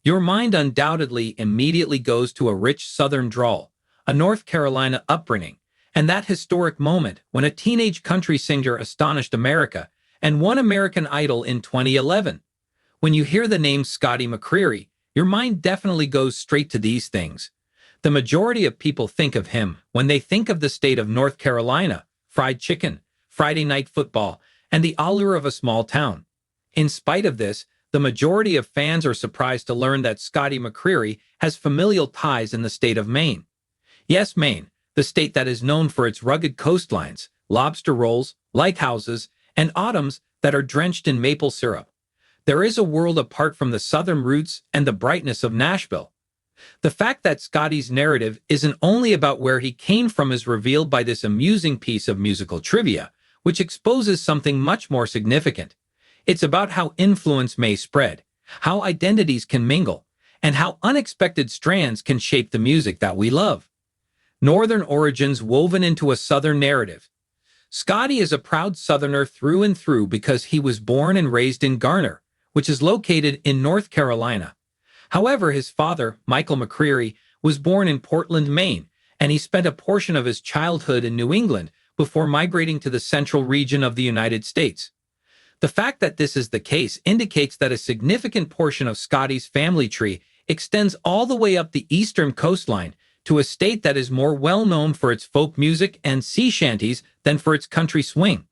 Your mind undoubtedly immediately goes to a rich Southern drawl, a North Carolina upbringing, and that historic moment when a teenage country singer astonished America and won American Idol in 2011. When you hear the name Scotty McCreery, your mind definitely goes straight to these things. The majority of people think of him when they think of the state of North Carolina, fried chicken, Friday night football, and the allure of a small town. In spite of this, the majority of fans are surprised to learn that Scotty McCreery has familial ties in the state of Maine. Yes, Maine, the state that is known for its rugged coastlines, lobster rolls, lighthouses, and autumns that are drenched in maple syrup. There is a world apart from the southern roots and the brightness of Nashville. The fact that Scotty's narrative isn't only about where he came from is revealed by this amusing piece of musical trivia, which exposes something much more significant. It's about how influence may spread, how identities can mingle, and how unexpected strands can shape the music that we love. Northern origins woven into a Southern narrative. Scotty is a proud Southerner through and through because he was born and raised in Garner, which is located in North Carolina. However, his father, Michael McCreery, was born in Portland, Maine, and he spent a portion of his childhood in New England before migrating to the central region of the United States. The fact that this is the case indicates that a significant portion of Scotty's family tree extends all the way up the eastern coastline to a state that is more well known for its folk music and sea shanties than for its country swing.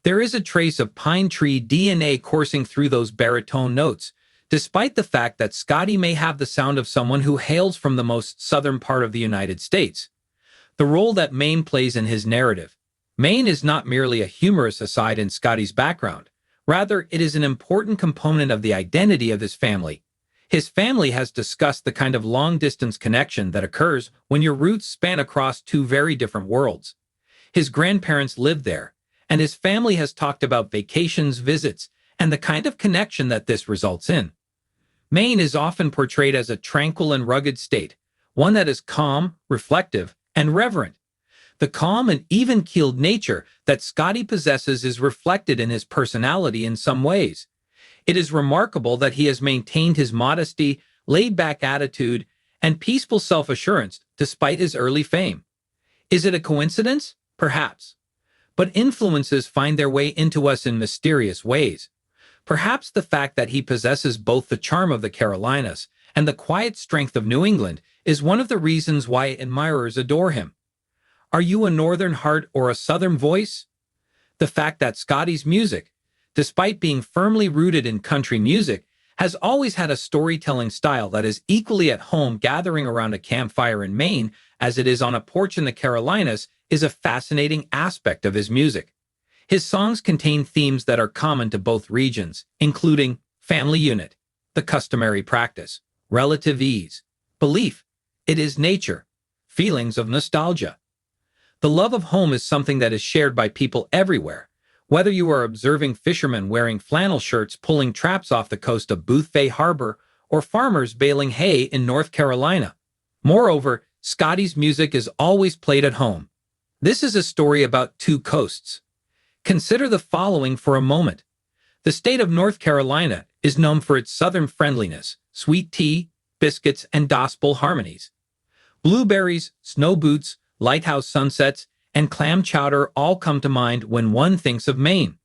There is a trace of pine tree DNA coursing through those baritone notes, despite the fact that Scotty may have the sound of someone who hails from the most southern part of the United States. The role that Maine plays in his narrative. Maine is not merely a humorous aside in Scotty's background. Rather, it is an important component of the identity of his family. His family has discussed the kind of long-distance connection that occurs when your roots span across two very different worlds. His grandparents lived there, and his family has talked about vacations, visits, and the kind of connection that this results in. Maine is often portrayed as a tranquil and rugged state, one that is calm, reflective, and reverent. The calm and even-keeled nature that Scotty possesses is reflected in his personality in some ways. It is remarkable that he has maintained his modesty, laid-back attitude, and peaceful self-assurance despite his early fame. Is it a coincidence? Perhaps. But influences find their way into us in mysterious ways. Perhaps the fact that he possesses both the charm of the Carolinas and the quiet strength of New England is one of the reasons why admirers adore him. Are you a Northern heart or a Southern voice? The fact that Scotty's music, despite being firmly rooted in country music, has always had a storytelling style that is equally at home gathering around a campfire in Maine as it is on a porch in the Carolinas is a fascinating aspect of his music. His songs contain themes that are common to both regions, including family unit, the customary practice, relative ease, belief, it is nature, feelings of nostalgia. The love of home is something that is shared by people everywhere, whether you are observing fishermen wearing flannel shirts pulling traps off the coast of Boothbay Harbor or farmers baling hay in North Carolina. Moreover, Scotty's music is always played at home. This is a story about two coasts. Consider the following for a moment. The state of North Carolina is known for its southern friendliness, sweet tea, biscuits, and gospel harmonies. Blueberries, snow boots, lighthouse sunsets, and clam chowder all come to mind when one thinks of Maine.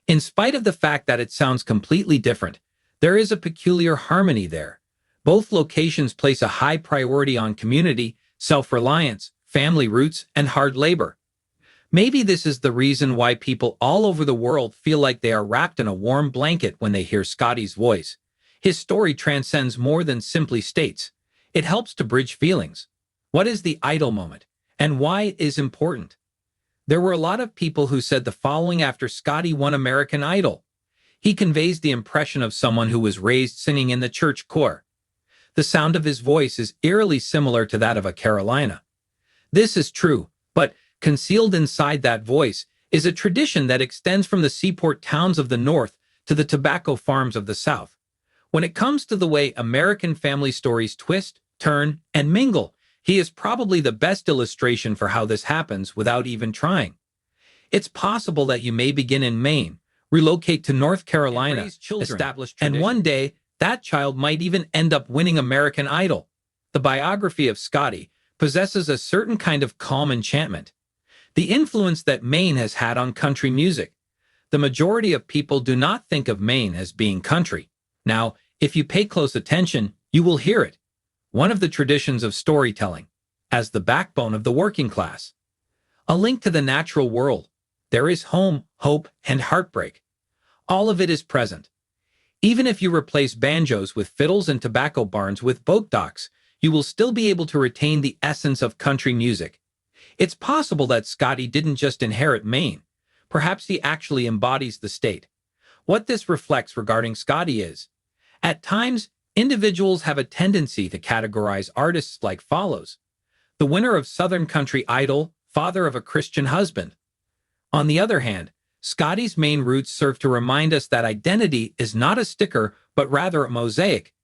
In spite of the fact that it sounds completely different, there is a peculiar harmony there. Both locations place a high priority on community, self-reliance, family roots, and hard labor. Maybe this is the reason why people all over the world feel like they are wrapped in a warm blanket when they hear Scotty's voice. His story transcends more than simply states. It helps to bridge feelings. What is the idol moment, and why it is important? There were a lot of people who said the following after Scotty won American Idol. He conveys the impression of someone who was raised singing in the church choir. The sound of his voice is eerily similar to that of a Carolina. This is true, but concealed inside that voice is a tradition that extends from the seaport towns of the North to the tobacco farms of the South. When it comes to the way American family stories twist, turn, and mingle, he is probably the best illustration for how this happens without even trying. It's possible that you may begin in Maine, relocate to North Carolina, establish tradition, and one day That child might even end up winning American Idol. The biography of Scotty possesses a certain kind of calm enchantment. The influence that Maine has had on country music. The majority of people do not think of Maine as being country. Now, if you pay close attention, you will hear it. One of the traditions of storytelling, as the backbone of the working class. A link to the natural world. There is home, hope, and heartbreak. All of it is present. Even if you replace banjos with fiddles and tobacco barns with boat docks, you will still be able to retain the essence of country music. It's possible that Scotty didn't just inherit Maine. Perhaps he actually embodies the state. What this reflects regarding Scotty is, at times, individuals have a tendency to categorize artists like follows. The winner of Southern Country Idol, father of a Christian husband. On the other hand, Scotty's main roots serve to remind us that identity is not a sticker, but rather a mosaic.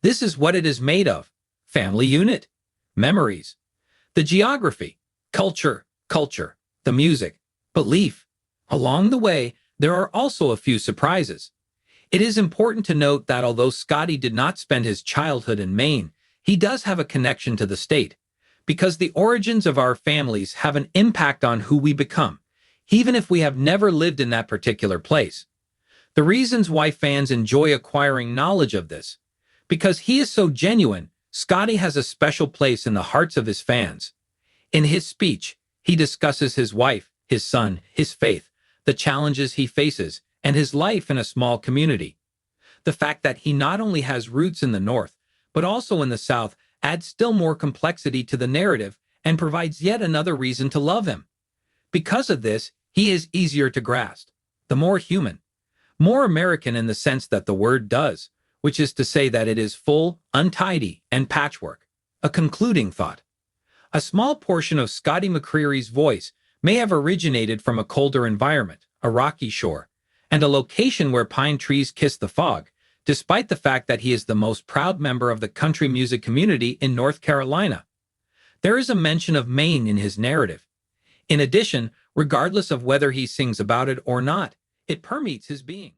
This is what it is made of. Family unit, memories, the geography, culture, the music, belief. Along the way, there are also a few surprises. It is important to note that although Scotty did not spend his childhood in Maine, he does have a connection to the state, because the origins of our families have an impact on who we become, even if we have never lived in that particular place. The reasons why fans enjoy acquiring knowledge of this. Because he is so genuine, Scotty has a special place in the hearts of his fans. In his speech, he discusses his wife, his son, his faith, the challenges he faces, and his life in a small community. The fact that he not only has roots in the North, but also in the South adds still more complexity to the narrative and provides yet another reason to love him. Because of this, he is easier to grasp, the more human, more American in the sense that the word does, which is to say that it is full, untidy, and patchwork. A concluding thought. A small portion of Scotty McCreery's voice may have originated from a colder environment, a rocky shore, and a location where pine trees kiss the fog, despite the fact that he is the most proud member of the country music community in North Carolina. There is a mention of Maine in his narrative. In addition, regardless of whether he sings about it or not, it permeates his being.